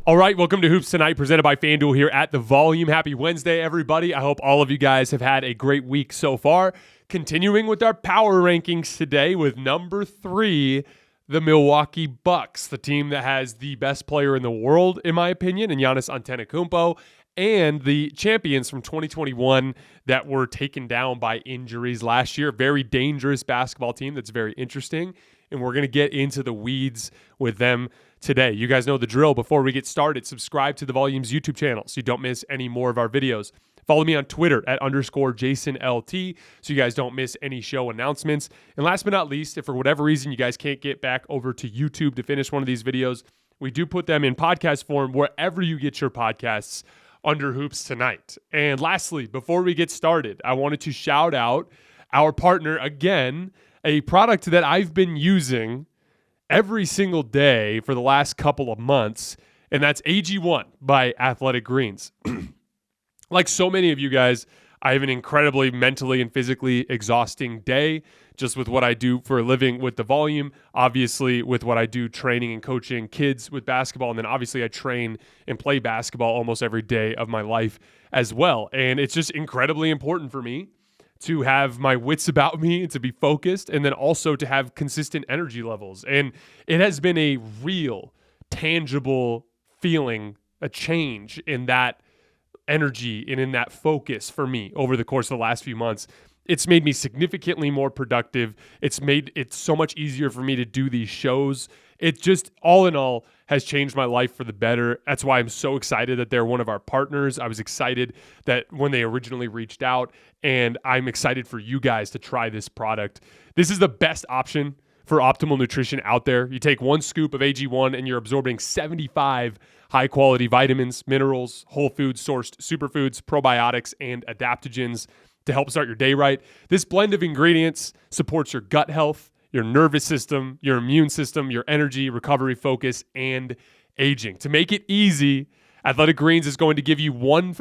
All right, welcome to Hoops Tonight, presented by FanDuel here at The Volume. Happy Wednesday, everybody. I hope all of you guys have had a great week so far. Continuing with our power rankings today with number 3, the Milwaukee Bucks, the team that has the best player in the world, in my opinion, in Giannis Antetokounmpo, and the champions from 2021 that were taken down by injuries last year. Very dangerous basketball team that's very interesting, and we're going to get into the weeds with them today. You guys know the drill. Before we get started, subscribe to The Volume's YouTube channel so you don't miss any more of our videos. Follow me on Twitter at _JasonLT so you guys don't miss any show announcements. And last but not least, if for whatever reason you guys can't get back over to YouTube to finish one of these videos, we do put them in podcast form wherever you get your podcasts under Hoops Tonight. And lastly, before we get started, I wanted to shout out our partner again, a product that I've been using every single day for the last couple of months, and that's AG1 by Athletic Greens. Like so many of you guys, I have an incredibly mentally and physically exhausting day just with what I do for a living with The Volume, obviously with what I do training and coaching kids with basketball, and then obviously I train and play basketball almost every day of my life as well. And it's just incredibly important for me to have my wits about me and to be focused, and then also to have consistent energy levels. And it has been a real, tangible feeling, a change in that energy and in that focus for me over the course of the last few months. It's made me significantly more productive. It's made it so much easier for me to do these shows. It just, all in all, has changed my life for the better. That's why I'm so excited that they're one of our partners. I was excited that when they originally reached out, and I'm excited for you guys to try this product. This is the best option for optimal nutrition out there. You take 1 scoop of AG1 and you're absorbing 75 high-quality vitamins, minerals, whole food sourced superfoods, probiotics, and adaptogens to help start your day right. This blend of ingredients supports your gut health, your nervous system, your immune system, your energy, recovery, focus, and aging. To make it easy, Athletic Greens is going to give you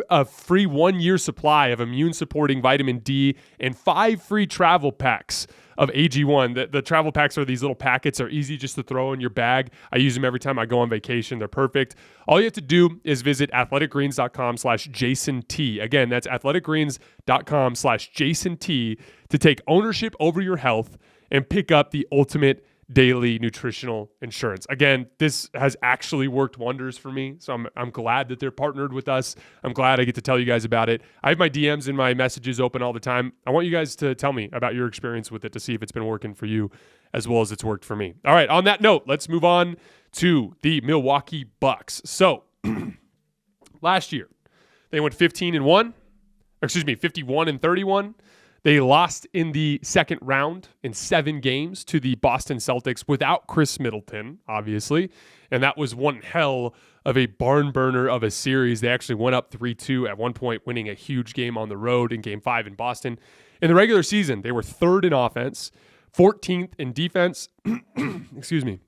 a free 1-year supply of immune-supporting vitamin D and 5 free travel packs of AG1. The travel packs are these little packets. They're easy just to throw in your bag. I use them every time I go on vacation. They're perfect. All you have to do is visit athleticgreens.com/JasonT. Again, that's athleticgreens.com/JasonT to take ownership over your health and pick up the ultimate daily nutritional insurance. Again, this has actually worked wonders for me, so I'm glad that they're partnered with us. I'm glad I get to tell you guys about it. I have my DMs and my messages open all the time. I want you guys to tell me about your experience with it to see if it's been working for you as well as it's worked for me. All right, on that note, let's move on to the Milwaukee Bucks. So, last year, they went 51-31. They lost in the second round in 7 games to the Boston Celtics without Khris Middleton, obviously. And that was one hell of a barn burner of a series. They actually went up 3-2 at one point, winning a huge game on the road in Game 5 in Boston. In the regular season, they were 3rd in offense, 14th in defense. Excuse me.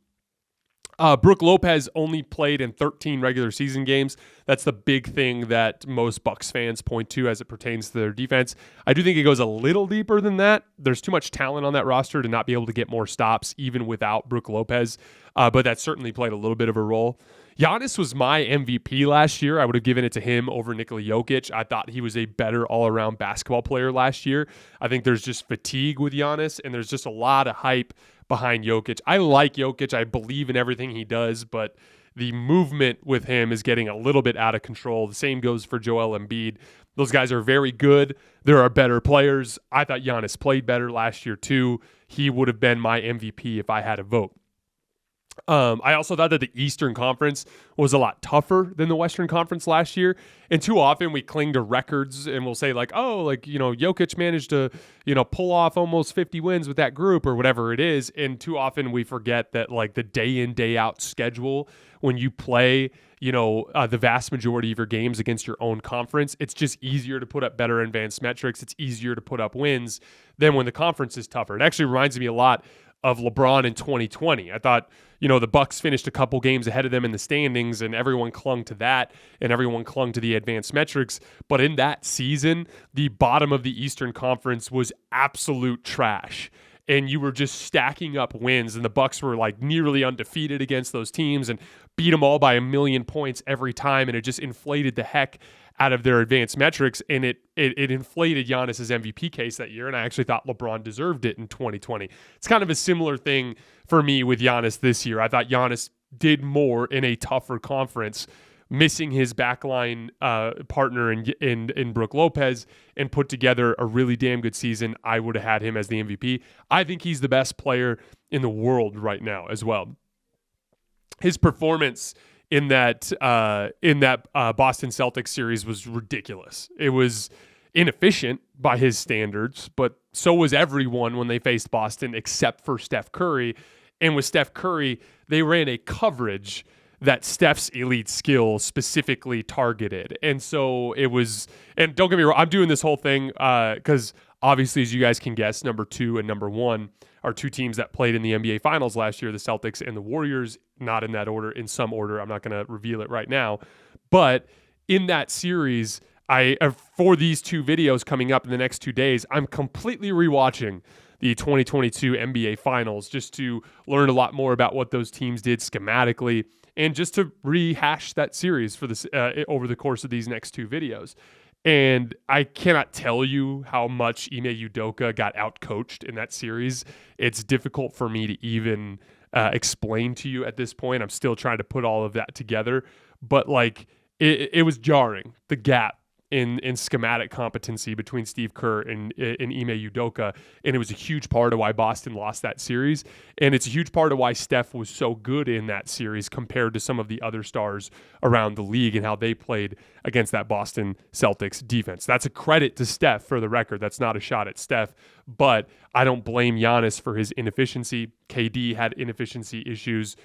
Brook Lopez only played in 13 regular season games. That's the big thing that most Bucks fans point to as it pertains to their defense. I do think it goes a little deeper than that. There's too much talent on that roster to not be able to get more stops even without Brook Lopez, but that certainly played a little bit of a role. Giannis was my MVP last year. I would have given it to him over Nikola Jokic. I thought he was a better all-around basketball player last year. I think there's just fatigue with Giannis, and there's just a lot of hype behind Jokic. I like Jokic. I believe in everything he does, but the movement with him is getting a little bit out of control. The same goes for Joel Embiid. Those guys are very good. There are better players. I thought Giannis played better last year too. He would have been my MVP if I had a vote. I also thought that the Eastern Conference was a lot tougher than the Western Conference last year. And too often we cling to records and we'll say Jokic managed to, pull off almost 50 wins with that group or whatever it is. And too often we forget that the day in, day out schedule, when you play, the vast majority of your games against your own conference, it's just easier to put up better advanced metrics. It's easier to put up wins than when the conference is tougher. It actually reminds me a lot of LeBron in 2020. I thought, the Bucks finished a couple games ahead of them in the standings and everyone clung to that and everyone clung to the advanced metrics. But in that season, the bottom of the Eastern Conference was absolute trash. And you were just stacking up wins, and the Bucks were nearly undefeated against those teams and beat them all by 1,000,000 points every time, and it just inflated the heck out of their advanced metrics, and it inflated Giannis's MVP case that year, and I actually thought LeBron deserved it in 2020. It's kind of a similar thing for me with Giannis this year. I thought Giannis did more in a tougher conference, missing his backline partner in Brook Lopez, and put together a really damn good season. I would have had him as the MVP. I think he's the best player in the world right now as well. His performance in that Boston Celtics series was ridiculous. It was inefficient by his standards, but so was everyone when they faced Boston except for Steph Curry. And with Steph Curry, they ran a coverage that Steph's elite skill specifically targeted. And so it was, and don't get me wrong, I'm doing this whole thing because obviously, as you guys can guess, number 2 and number 1 are two teams that played in the NBA Finals last year, the Celtics and the Warriors, not in that order, in some order. I'm not going to reveal it right now. But in that series, for these two videos coming up in the next 2 days, I'm completely rewatching the 2022 NBA Finals just to learn a lot more about what those teams did schematically and just to rehash that series for this over the course of these next 2 videos. And I cannot tell you how much Ime Udoka got outcoached in that series. It's difficult for me to even explain to you at this point. I'm still trying to put all of that together. But like it was jarring, the gap in schematic competency between Steve Kerr and Ime Udoka. And it was a huge part of why Boston lost that series. And it's a huge part of why Steph was so good in that series compared to some of the other stars around the league and how they played against that Boston Celtics defense. That's a credit to Steph, for the record. That's not a shot at Steph. But I don't blame Giannis for his inefficiency. KD had inefficiency issues.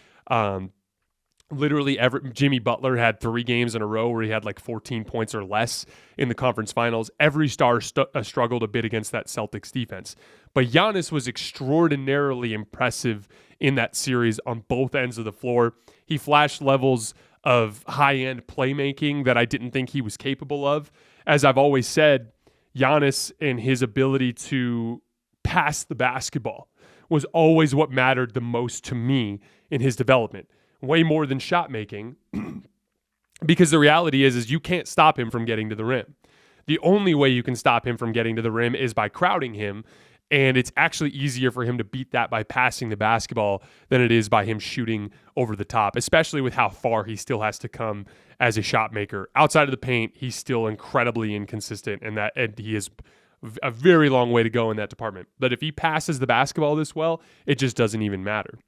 Literally, Jimmy Butler had 3 games in a row where he had like 14 points or less in the conference finals. Every star struggled a bit against that Celtics defense. But Giannis was extraordinarily impressive in that series on both ends of the floor. He flashed levels of high-end playmaking that I didn't think he was capable of. As I've always said, Giannis and his ability to pass the basketball was always what mattered the most to me in his development. Way more than shot making, because the reality is you can't stop him from getting to the rim. The only way you can stop him from getting to the rim is by crowding him, and it's actually easier for him to beat that by passing the basketball than it is by him shooting over the top, especially with how far he still has to come as a shot maker. Outside of the paint, he's still incredibly inconsistent, and he has a very long way to go in that department. But if he passes the basketball this well, it just doesn't even matter.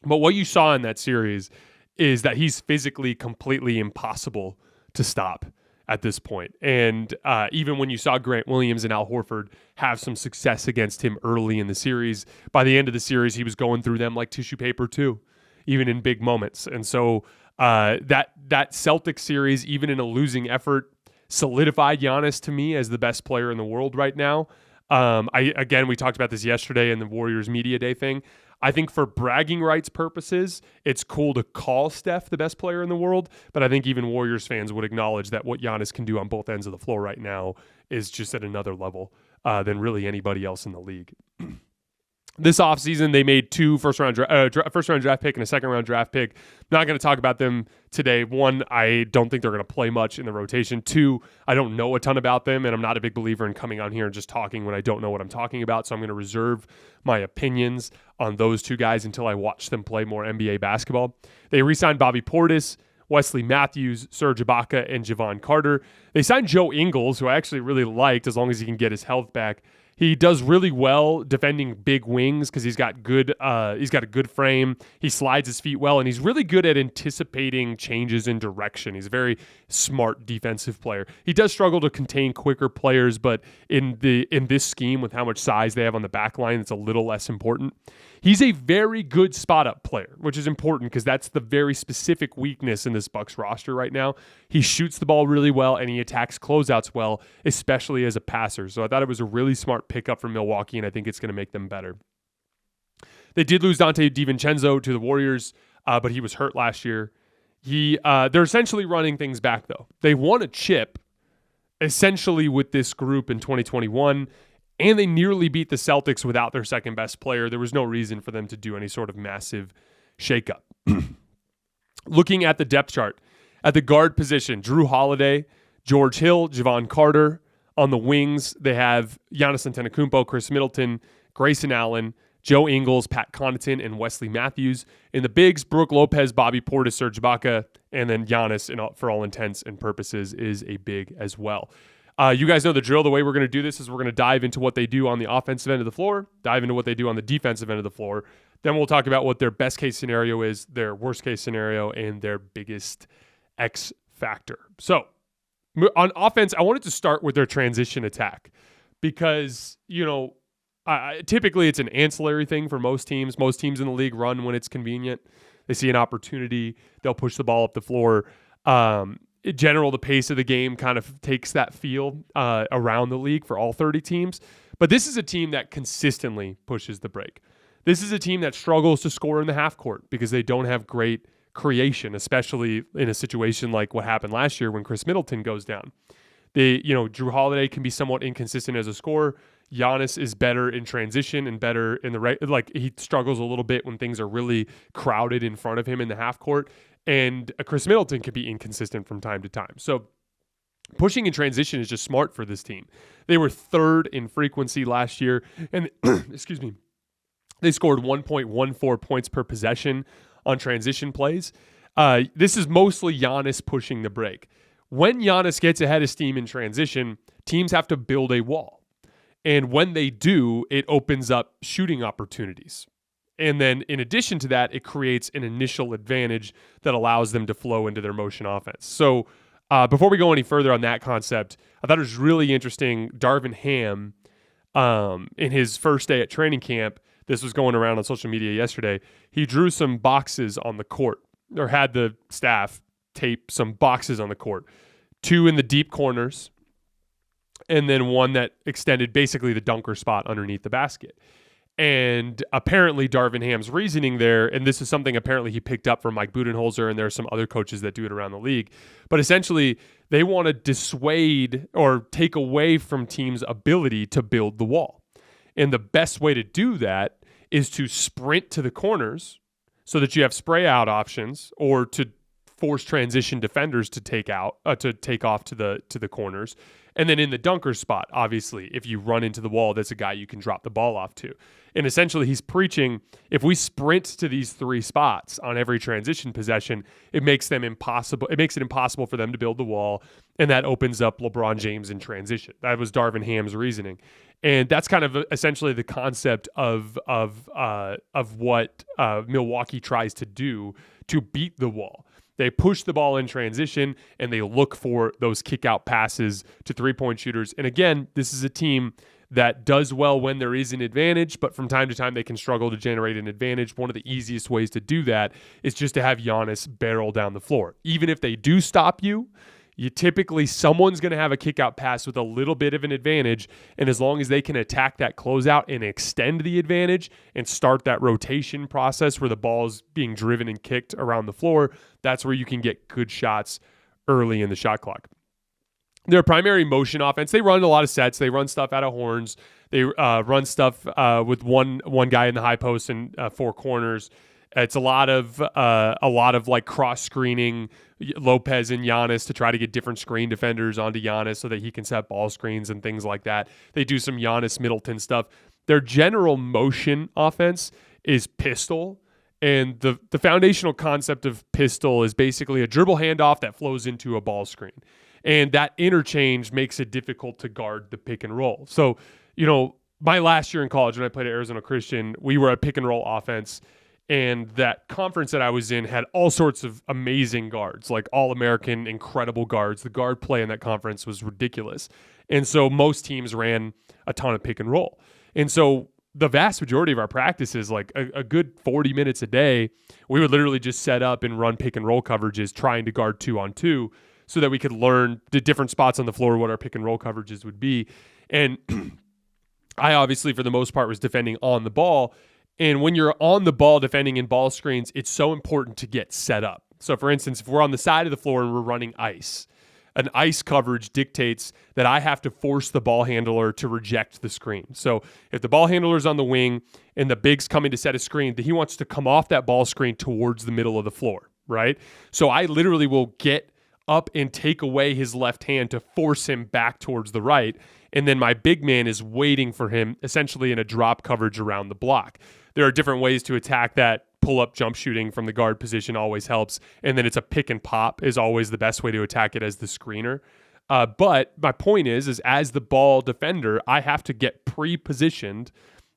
But what you saw in that series is that he's physically completely impossible to stop at this point. And even when you saw Grant Williams and Al Horford have some success against him early in the series, by the end of the series, he was going through them like tissue paper too, even in big moments. And so that Celtics series, even in a losing effort, solidified Giannis to me as the best player in the world right now. We talked about this yesterday in the Warriors Media Day thing. I think for bragging rights purposes, it's cool to call Steph the best player in the world, but I think even Warriors fans would acknowledge that what Giannis can do on both ends of the floor right now is just at another level than really anybody else in the league. This offseason, they made 2 first-round draft pick and a second-round draft pick. Not going to talk about them today. 1, I don't think they're going to play much in the rotation. 2, I don't know a ton about them, and I'm not a big believer in coming on here and just talking when I don't know what I'm talking about, so I'm going to reserve my opinions on those 2 guys until I watch them play more NBA basketball. They re-signed Bobby Portis, Wesley Matthews, Serge Ibaka, and Javon Carter. They signed Joe Ingles, who I actually really liked as long as he can get his health back. He does really well defending big wings because he's got a good frame. He slides his feet well, and he's really good at anticipating changes in direction. He's a very smart defensive player. He does struggle to contain quicker players, but in this scheme with how much size they have on the back line, it's a little less important. He's a very good spot-up player, which is important because that's the very specific weakness in this Bucks roster right now. He shoots the ball really well, and he attacks closeouts well, especially as a passer. So I thought it was a really smart pickup from Milwaukee, and I think it's going to make them better. They did lose Dante DiVincenzo to the Warriors, but he was hurt last year. They're essentially running things back, though. They won a chip, essentially, with this group in 2021, and they nearly beat the Celtics without their second best player. There was no reason for them to do any sort of massive shakeup. Looking at the depth chart, at the guard position, Jrue Holiday, George Hill, Javon Carter. On the wings, they have Giannis Antetokounmpo, Khris Middleton, Grayson Allen, Joe Ingles, Pat Connaughton, and Wesley Matthews. In the bigs, Brook Lopez, Bobby Portis, Serge Ibaka, and then Giannis, for all intents and purposes, is a big as well. You guys know the drill. The way we're going to do this is we're going to dive into what they do on the offensive end of the floor, dive into what they do on the defensive end of the floor. Then we'll talk about what their best case scenario is, their worst case scenario, and their biggest X factor. So on offense, I wanted to start with their transition attack because, typically it's an ancillary thing for most teams. Most teams in the league run when it's convenient. They see an opportunity, they'll push the ball up the floor. In general, the pace of the game kind of takes that feel around the league for all 30 teams. But this is a team that consistently pushes the break. This is a team that struggles to score in the half court because they don't have great creation, especially in a situation like what happened last year when Khris Middleton goes down. Jrue Holiday can be somewhat inconsistent as a scorer. Giannis is better in transition and better in he struggles a little bit when things are really crowded in front of him in the half court. And Khris Middleton can be inconsistent from time to time. So pushing in transition is just smart for this team. They were third in frequency last year, and excuse me, they scored 1.14 points per possession on transition plays. This is mostly Giannis pushing the break. When Giannis gets ahead of steam in transition, teams have to build a wall. And when they do, it opens up shooting opportunities. And then in addition to that, it creates an initial advantage that allows them to flow into their motion offense. So before we go any further on that concept, I thought it was really interesting. Darvin Ham, in his first day at training camp, this was going around on social media yesterday, he drew some boxes on the court, or had the staff tape some boxes on the court. 2 in the deep corners, and then 1 that extended basically the dunker spot underneath the basket. And apparently Darvin Ham's reasoning there, and this is something apparently he picked up from Mike Budenholzer, and there are some other coaches that do it around the league, but essentially they want to dissuade or take away from teams' ability to build the wall. And the best way to do that is to sprint to the corners so that you have spray out options, or to force transition defenders to take off to the corners. And then in the dunker spot, obviously, if you run into the wall, that's a guy you can drop the ball off to. And essentially he's preaching, if we sprint to these 3 spots on every transition possession, it makes it impossible for them to build the wall, and that opens up LeBron James in transition. That was Darvin Ham's reasoning. And that's kind of essentially the concept of what Milwaukee tries to do to beat the wall. They push the ball in transition, and they look for those kick-out passes to three-point shooters. And again, this is a team that does well when there is an advantage, but from time to time they can struggle to generate an advantage. One of the easiest ways to do that is just to have Giannis barrel down the floor. Even if they do stop you, someone's going to have a kick-out pass with a little bit of an advantage, and as long as they can attack that closeout and extend the advantage and start that rotation process where the ball is being driven and kicked around the floor, that's where you can get good shots early in the shot clock. Their primary motion offense, they run a lot of sets. They run stuff out of horns. They run stuff with one guy in the high post and 4 corners. It's a lot of like cross screening Lopez and Giannis to try to get different screen defenders onto Giannis so that he can set ball screens and things like that. They do some Giannis Middleton stuff. Their general motion offense is pistol. And the foundational concept of pistol is basically a dribble handoff that flows into a ball screen. And that interchange makes it difficult to guard the pick and roll. So, my last year in college when I played at Arizona Christian, we were a pick and roll offense. And that conference that I was in had all sorts of amazing guards, like all-American, incredible guards. The guard play in that conference was ridiculous. And so most teams ran a ton of pick and roll. And so the vast majority of our practices, like a good 40 minutes a day, we would literally just set up and run pick and roll coverages trying to guard 2-on-2 so that we could learn the different spots on the floor, what our pick and roll coverages would be. And I obviously, for the most part, was defending on the ball. And when you're on the ball defending in ball screens, it's so important to get set up. So for instance, if we're on the side of the floor and we're running ice, an ice coverage dictates that I have to force the ball handler to reject the screen. So if the ball handler's on the wing and the big's coming to set a screen, he wants to come off that ball screen towards the middle of the floor. right? So I literally will get up and take away his left hand to force him back towards the right. And then my big man is waiting for him essentially in a drop coverage around the block. There are different ways to attack that. Pull-up jump shooting from the guard position always helps. And then it's a pick and pop is always the best way to attack it as the screener. But my point is as the ball defender, I have to get pre-positioned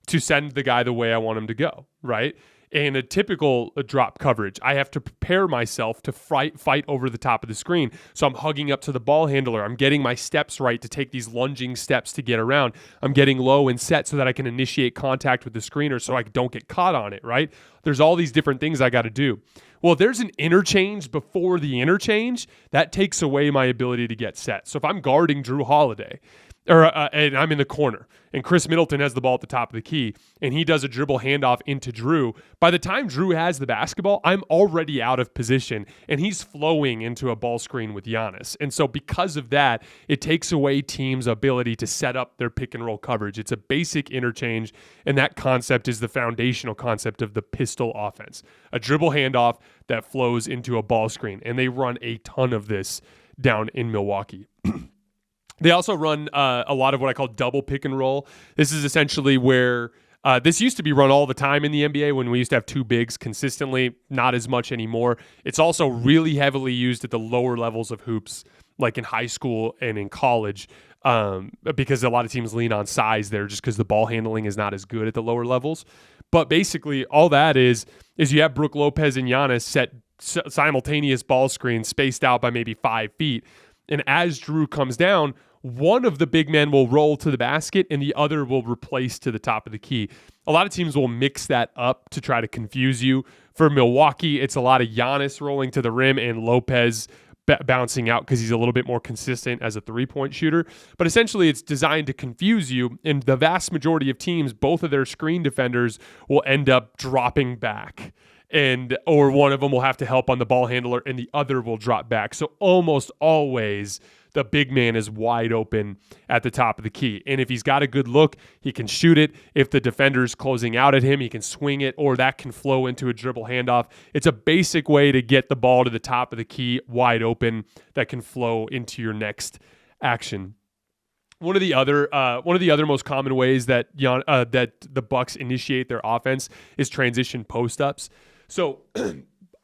to send the guy the way I want him to go, right? In a typical drop coverage, I have to prepare myself to fight over the top of the screen. So I'm hugging up to the ball handler. I'm getting my steps right to take these lunging steps to get around. I'm getting low and set so that I can initiate contact with the screener so I don't get caught on it, right? There's all these different things I got to do. Well, if there's an interchange before the interchange, that takes away my ability to get set. So if I'm guarding Drew Holiday, and I'm in the corner, and Khris Middleton has the ball at the top of the key, and he does a dribble handoff into Drew. By the time Drew has the basketball, I'm already out of position, and he's flowing into a ball screen with Giannis. And so because of that, it takes away teams' ability to set up their pick and roll coverage. It's a basic interchange, and that concept is the foundational concept of the pistol offense. A dribble handoff that flows into a ball screen, and they run a ton of this down in Milwaukee. They also run a lot of what I call double pick and roll. This is essentially where this used to be run all the time in the NBA when we used to have two bigs consistently, not as much anymore. It's also really heavily used at the lower levels of hoops, like in high school and in college, because a lot of teams lean on size there just because the ball handling is not as good at the lower levels. But basically all that is you have Brook Lopez and Giannis set simultaneous ball screens spaced out by maybe 5 feet. And as Drew comes down, one of the big men will roll to the basket and the other will replace to the top of the key. A lot of teams will mix that up to try to confuse you. For Milwaukee, it's a lot of Giannis rolling to the rim and Lopez bouncing out because he's a little bit more consistent as a three-point shooter. But essentially, it's designed to confuse you. And the vast majority of teams, both of their screen defenders will end up dropping back. Or one of them will have to help on the ball handler and the other will drop back. So almost always the big man is wide open at the top of the key. And if he's got a good look, he can shoot it. If the defender's closing out at him, he can swing it, or that can flow into a dribble handoff. It's a basic way to get the ball to the top of the key wide open that can flow into your next action. One of the other most common ways that the Bucks initiate their offense is transition post-ups. So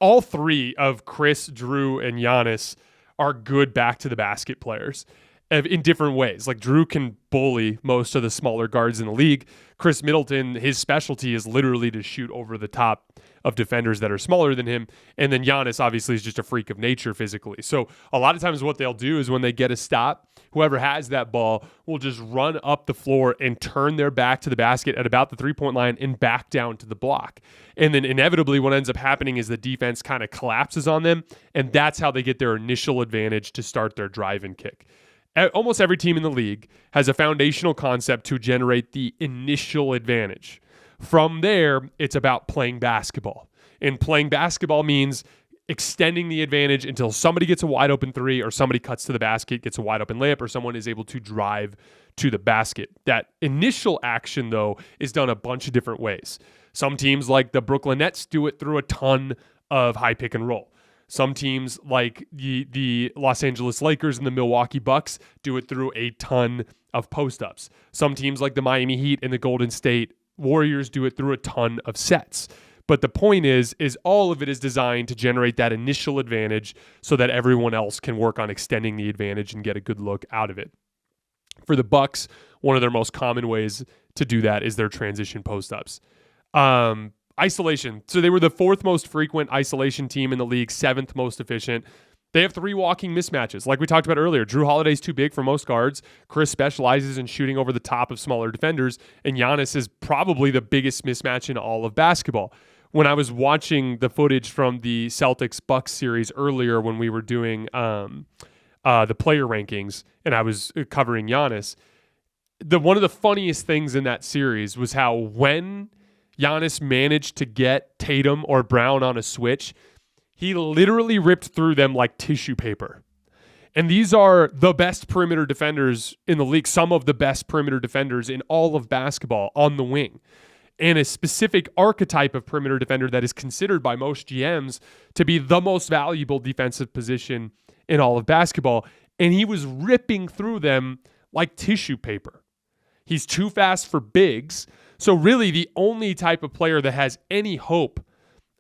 all three of Khris, Drew, and Giannis are good back to the basket players in different ways. Like Drew can bully most of the smaller guards in the league. Khris Middleton, his specialty is literally to shoot over the top of defenders that are smaller than him. And then Giannis obviously is just a freak of nature physically. So a lot of times what they'll do is when they get a stop, whoever has that ball will just run up the floor and turn their back to the basket at about the three-point line and back down to the block. And then inevitably what ends up happening is the defense kind of collapses on them, and that's how they get their initial advantage to start their drive and kick. Almost every team in the league has a foundational concept to generate the initial advantage. From there, it's about playing basketball. And playing basketball means extending the advantage until somebody gets a wide open three or somebody cuts to the basket, gets a wide open layup, or someone is able to drive to the basket. That initial action, though, is done a bunch of different ways. Some teams like the Brooklyn Nets do it through a ton of high pick and roll. Some teams like the Los Angeles Lakers and the Milwaukee Bucks do it through a ton of post-ups. Some teams like the Miami Heat and the Golden State Warriors do it through a ton of sets. But the point is all of it is designed to generate that initial advantage so that everyone else can work on extending the advantage and get a good look out of it. For the Bucks, one of their most common ways to do that is their transition post-ups. Isolation. So they were the fourth most frequent isolation team in the league, seventh most efficient. They have three walking mismatches. Like we talked about earlier, Drew Holiday's too big for most guards. Khris specializes in shooting over the top of smaller defenders. And Giannis is probably the biggest mismatch in all of basketball. When I was watching the footage from the Celtics-Bucks series earlier when we were doing the player rankings and I was covering Giannis, one of the funniest things in that series was how when Giannis managed to get Tatum or Brown on a switch, he literally ripped through them like tissue paper. And these are the best perimeter defenders in the league, some of the best perimeter defenders in all of basketball on the wing. and a specific archetype of perimeter defender that is considered by most GMs to be the most valuable defensive position in all of basketball. And he was ripping through them like tissue paper. He's too fast for bigs. So really the only type of player that has any hope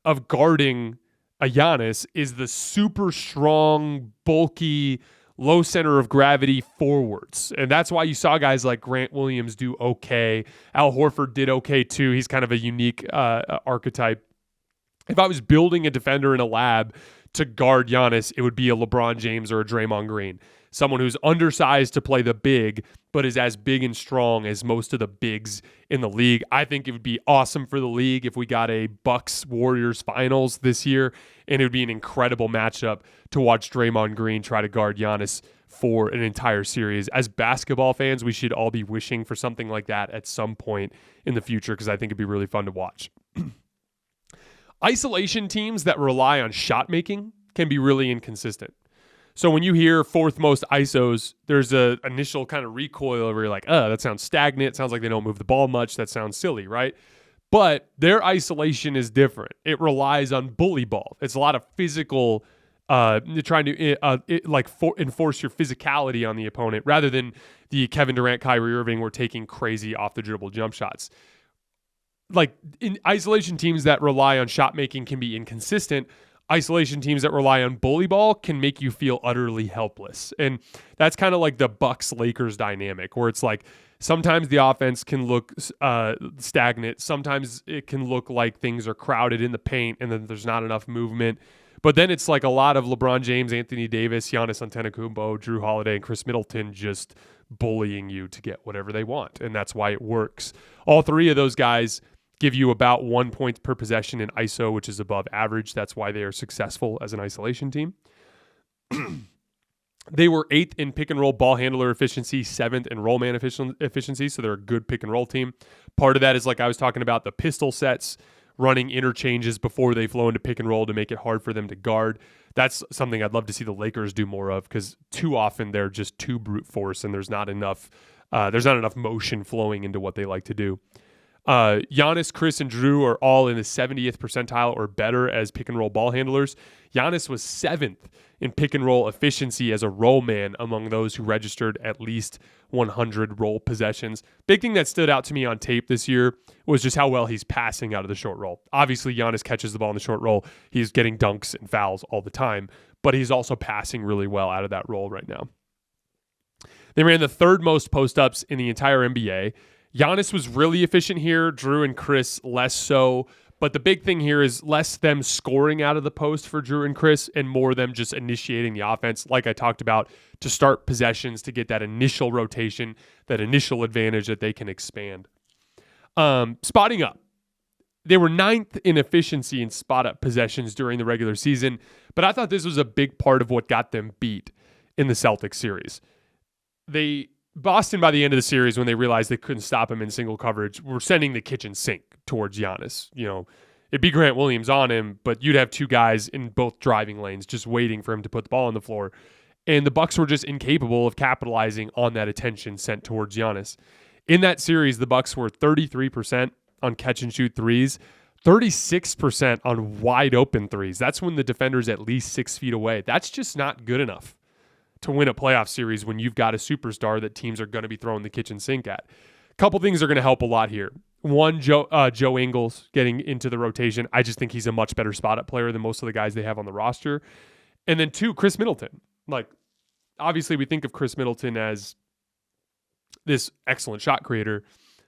of guarding a Giannis is the super strong, bulky, low center of gravity forwards. And that's why you saw guys like Grant Williams do okay. Al Horford did okay too. He's kind of a unique archetype. If I was building a defender in a lab to guard Giannis, it would be a LeBron James or a Draymond Green. Someone who's undersized to play the big, but is as big and strong as most of the bigs in the league. I think it would be awesome for the league if we got a Bucks-Warriors finals this year, and it would be an incredible matchup to watch Draymond Green try to guard Giannis for an entire series. As basketball fans, we should all be wishing for something like that at some point in the future because I think it'd be really fun to watch. Isolation teams that rely on shot making can be really inconsistent. So when you hear fourth most ISOs, there's a initial kind of recoil where you're like, that sounds stagnant. It sounds like they don't move the ball much. That sounds silly, right? But their isolation is different. It relies on bully ball. It's a lot of physical, trying to enforce your physicality on the opponent rather than the Kevin Durant, Kyrie Irving were taking crazy off the dribble jump shots. Like in isolation teams that rely on shot making can be inconsistent. Isolation teams that rely on bully ball can make you feel utterly helpless. And that's kind of like the Bucks-Lakers dynamic where it's like sometimes the offense can look stagnant. Sometimes it can look like things are crowded in the paint and then there's not enough movement. But then it's like a lot of LeBron James, Anthony Davis, Giannis Antetokounmpo, Drew Holiday, and Khris Middleton just bullying you to get whatever they want. And that's why it works. All three of those guys give you about 1 point per possession in ISO, which is above average. That's why they are successful as an isolation team. They were 8th in pick and roll ball handler efficiency, 7th in roll man efficiency, so they're a good pick and roll team. Part of that is like I was talking about the pistol sets, running interchanges before they flow into pick and roll to make it hard for them to guard. That's something I'd love to see the Lakers do more of because too often they're just too brute force and there's not enough motion flowing into what they like to do. Giannis, Khris, and Drew are all in the 70th percentile or better as pick and roll ball handlers. Giannis was 7th in pick and roll efficiency as a roll man among those who registered at least 100 roll possessions. Big thing that stood out to me on tape this year was just how well he's passing out of the short roll. Obviously, Giannis catches the ball in the short roll. He's getting dunks and fouls all the time, but he's also passing really well out of that roll right now. They ran the 3rd most post-ups in the entire NBA. Giannis was really efficient here. Drew and Khris less so. But the big thing here is less them scoring out of the post for Drew and Khris and more them just initiating the offense, like I talked about, to start possessions, to get that initial rotation, that initial advantage that they can expand. Spotting up. They were 9th in efficiency in spot-up possessions during the regular season, but I thought this was a big part of what got them beat in the Celtics series. Boston, by the end of the series, when they realized they couldn't stop him in single coverage, were sending the kitchen sink towards Giannis. You know, it'd be Grant Williams on him, but you'd have two guys in both driving lanes just waiting for him to put the ball on the floor. And the Bucks were just incapable of capitalizing on that attention sent towards Giannis. In that series, the Bucks were 33% on catch and shoot threes, 36% on wide open threes. That's when the defender's at least 6 feet away. That's just not good enough to win a playoff series when you've got a superstar that teams are going to be throwing the kitchen sink at. A couple things are going to help a lot here. One, Joe Ingles getting into the rotation. I just think he's a much better spot-up player than most of the guys they have on the roster. And then 2, Khris Middleton. Like, obviously we think of Khris Middleton as this excellent shot creator,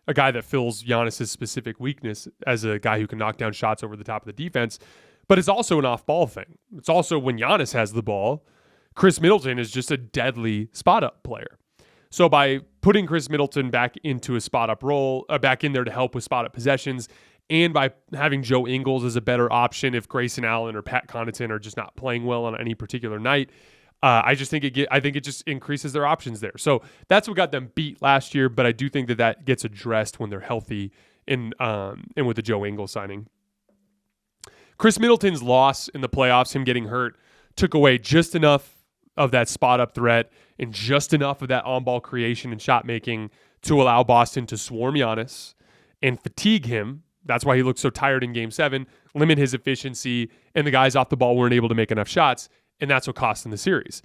a guy that fills Giannis's specific weakness as a guy who can knock down shots over the top of the defense, but it's also an off-ball thing. It's also when Giannis has the ball, Khris Middleton is just a deadly spot-up player. So by putting Khris Middleton back into a spot-up role, back in there to help with spot-up possessions, and by having Joe Ingles as a better option if Grayson Allen or Pat Connaughton are just not playing well on any particular night, I think it just increases their options there. So that's what got them beat last year, but I do think that gets addressed when they're healthy and with the Joe Ingles signing. Khris Middleton's loss in the playoffs, him getting hurt, took away just enough of that spot-up threat and just enough of that on-ball creation and shot-making to allow Boston to swarm Giannis and fatigue him. That's why he looked so tired in Game 7, limit his efficiency, and the guys off the ball weren't able to make enough shots, and that's what cost them the series.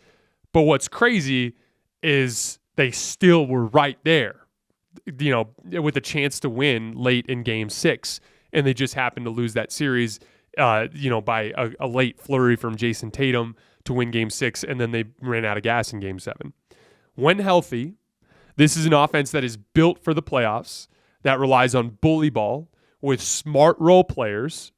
But what's crazy is they still were right there, with a chance to win late in Game 6, and they just happened to lose that series, by a late flurry from Jason Tatum to win Game 6, and then they ran out of gas in Game 7. When healthy, this is an offense that is built for the playoffs, that relies on bully ball with smart role players,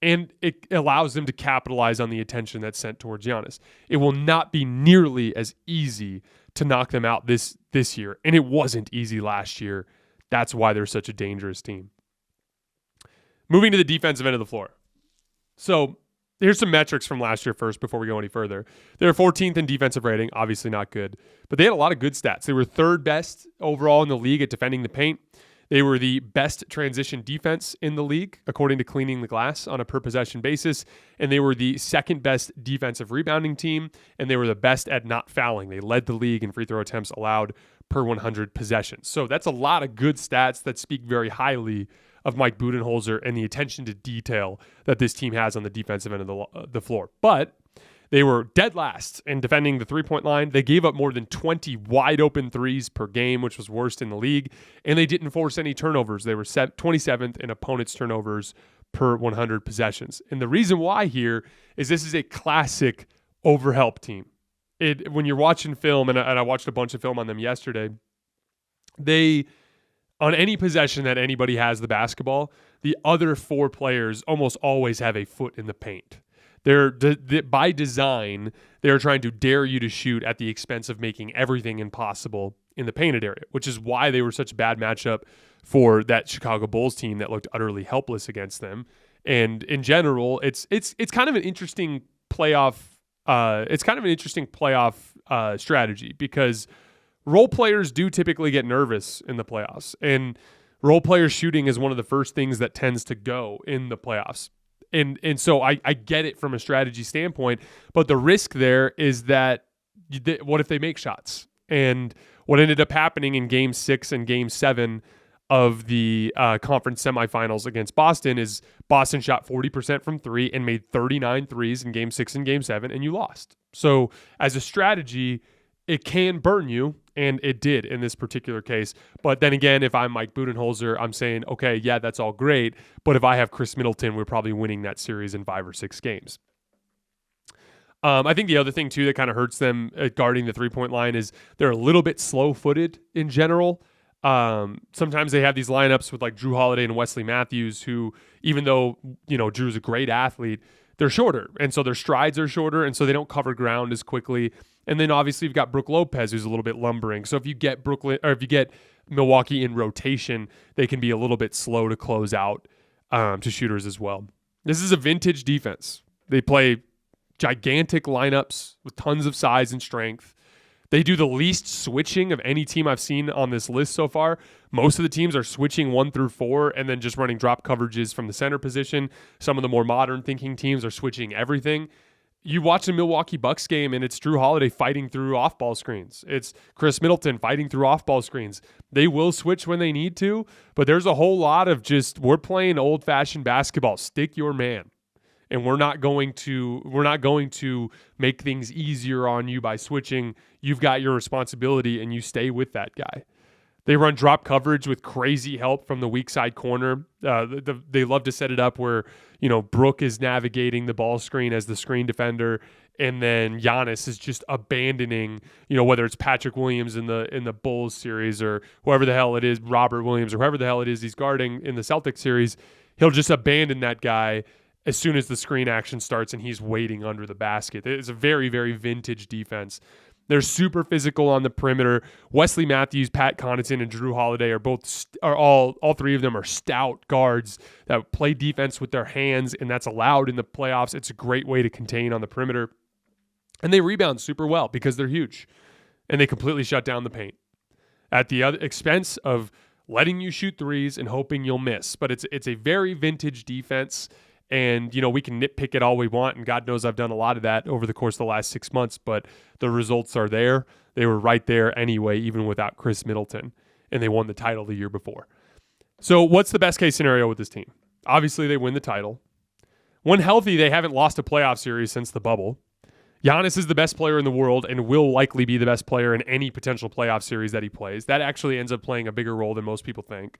and it allows them to capitalize on the attention that's sent towards Giannis. It will not be nearly as easy to knock them out this year, and it wasn't easy last year. That's why they're such a dangerous team. Moving to the defensive end of the floor. So here's some metrics from last year first before we go any further. They were 14th in defensive rating, obviously not good, but they had a lot of good stats. They were third best overall in the league at defending the paint. They were the best transition defense in the league, according to Cleaning the Glass, on a per-possession basis. And they were the second best defensive rebounding team, and they were the best at not fouling. They led the league in free throw attempts allowed per 100 possessions. So that's a lot of good stats that speak very highly of Mike Budenholzer and the attention to detail that this team has on the defensive end of the floor. But they were dead last in defending the three-point line. They gave up more than 20 wide-open threes per game, which was worst in the league, and they didn't force any turnovers. They were 27th in opponents' turnovers per 100 possessions. And the reason why here is this is a classic overhelp team. When you're watching film, and I watched a bunch of film on them yesterday, on any possession that anybody has the basketball, the other four players almost always have a foot in the paint. By design, they're trying to dare you to shoot at the expense of making everything impossible in the painted area, which is why they were such a bad matchup for that Chicago Bulls team that looked utterly helpless against them. And in general, it's kind of an interesting playoff. Strategy because role players do typically get nervous in the playoffs, and role player shooting is one of the first things that tends to go in the playoffs. And so I get it from a strategy standpoint, but the risk there is that what if they make shots? And what ended up happening in Game 6 and Game 7 of the conference semifinals against Boston is Boston shot 40% from three and made 39 threes in Game 6 and Game 7, and you lost. So as a strategy, it can burn you, and it did in this particular case. But then again, if I'm Mike Budenholzer, I'm saying, okay, yeah, that's all great, but if I have Khris Middleton, we're probably winning that series in 5 or 6 games. I think the other thing, too, that kind of hurts them guarding the three-point line is they're a little bit slow-footed in general. Sometimes they have these lineups with like Jrue Holiday and Wesley Matthews, who, even though, Drew's a great athlete, they're shorter. And so their strides are shorter, and so they don't cover ground as quickly. And then obviously you've got Brook Lopez, who's a little bit lumbering. So if you get Milwaukee in rotation, they can be a little bit slow to close out to shooters as well. This is a vintage defense. They play gigantic lineups with tons of size and strength. They do the least switching of any team I've seen on this list so far. Most of the teams are switching 1 through 4 and then just running drop coverages from the center position. Some of the more modern thinking teams are switching everything. You watch a Milwaukee Bucks game and it's Jrue Holiday fighting through off-ball screens. It's Khris Middleton fighting through off-ball screens. They will switch when they need to, but there's a whole lot of just, we're playing old-fashioned basketball. Stick your man. And we're not going to make things easier on you by switching. You've got your responsibility and you stay with that guy. They run drop coverage with crazy help from the weak side corner. They love to set it up where, Brook is navigating the ball screen as the screen defender, and then Giannis is just abandoning, whether it's Patrick Williams in the Bulls series or whoever the hell it is, Robert Williams or whoever the hell it is he's guarding in the Celtics series, he'll just abandon that guy as soon as the screen action starts and he's waiting under the basket. It's a very, very vintage defense. They're super physical on the perimeter. Wesley Matthews, Pat Connaughton, and Jrue Holiday all three of them are stout guards that play defense with their hands, and that's allowed in the playoffs. It's a great way to contain on the perimeter. And they rebound super well because they're huge, and they completely shut down the paint at the expense of letting you shoot threes and hoping you'll miss. But it's a very vintage defense. And, we can nitpick it all we want, and God knows I've done a lot of that over the course of the last 6 months, but the results are there. They were right there anyway, even without Khris Middleton, and they won the title the year before. So what's the best case scenario with this team? Obviously, they win the title. When healthy, they haven't lost a playoff series since the bubble. Giannis is the best player in the world and will likely be the best player in any potential playoff series that he plays. That actually ends up playing a bigger role than most people think.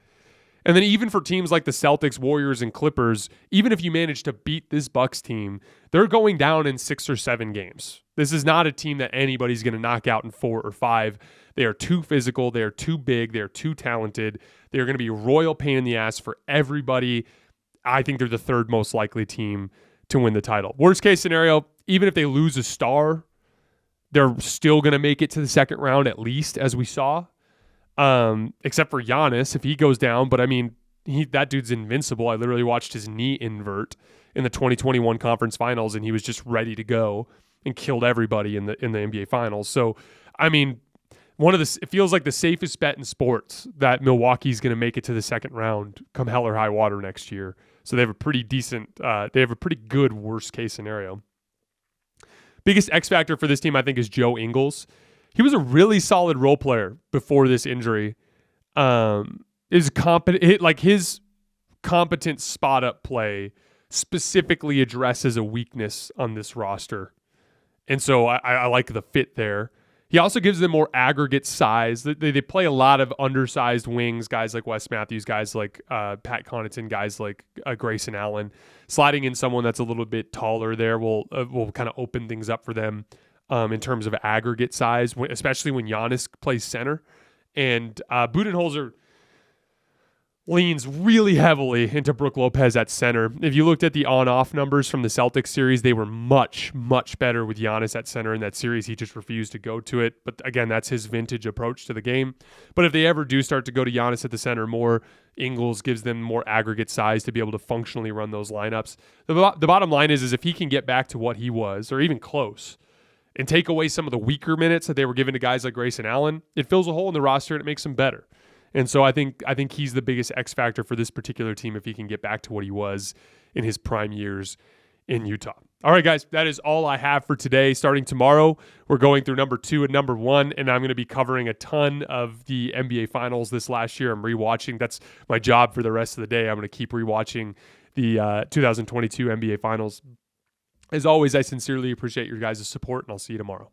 And then even for teams like the Celtics, Warriors, and Clippers, even if you manage to beat this Bucks team, they're going down in 6 or 7 games. This is not a team that anybody's going to knock out in 4 or 5. They are too physical. They are too big. They are too talented. They are going to be a royal pain in the ass for everybody. I think they're the third most likely team to win the title. Worst case scenario, even if they lose a star, they're still going to make it to the second round at least, as we saw. Except for Giannis, if he goes down. But I mean, that dude's invincible. I literally watched his knee invert in the 2021 conference finals, and he was just ready to go and killed everybody in the NBA finals. So, I mean, it feels like the safest bet in sports that Milwaukee's going to make it to the second round come hell or high water next year. So they have a pretty good worst case scenario. Biggest X factor for this team, I think, is Joe Ingles. He was a really solid role player before this injury. His competent spot up play specifically addresses a weakness on this roster. And so I like the fit there. He also gives them more aggregate size. They play a lot of undersized wings, guys like Wes Matthews, guys like Pat Connaughton, guys like Grayson Allen. Sliding in someone that's a little bit taller there will kind of open things up for them in terms of aggregate size, especially when Giannis plays center. And Budenholzer leans really heavily into Brook Lopez at center. If you looked at the on-off numbers from the Celtics series, they were much, much better with Giannis at center in that series. He just refused to go to it. But again, that's his vintage approach to the game. But if they ever do start to go to Giannis at the center more, Ingles gives them more aggregate size to be able to functionally run those lineups. The bottom line is if he can get back to what he was, or even close, and take away some of the weaker minutes that they were given to guys like Grayson Allen, it fills a hole in the roster and it makes them better. And so I think he's the biggest X factor for this particular team if he can get back to what he was in his prime years in Utah. All right, guys, that is all I have for today. Starting tomorrow, we're going through number 2 and number 1, and I'm going to be covering a ton of the NBA Finals this last year. I'm rewatching. That's my job for the rest of the day. I'm going to keep rewatching the 2022 NBA Finals. As always, I sincerely appreciate your guys' support, and I'll see you tomorrow.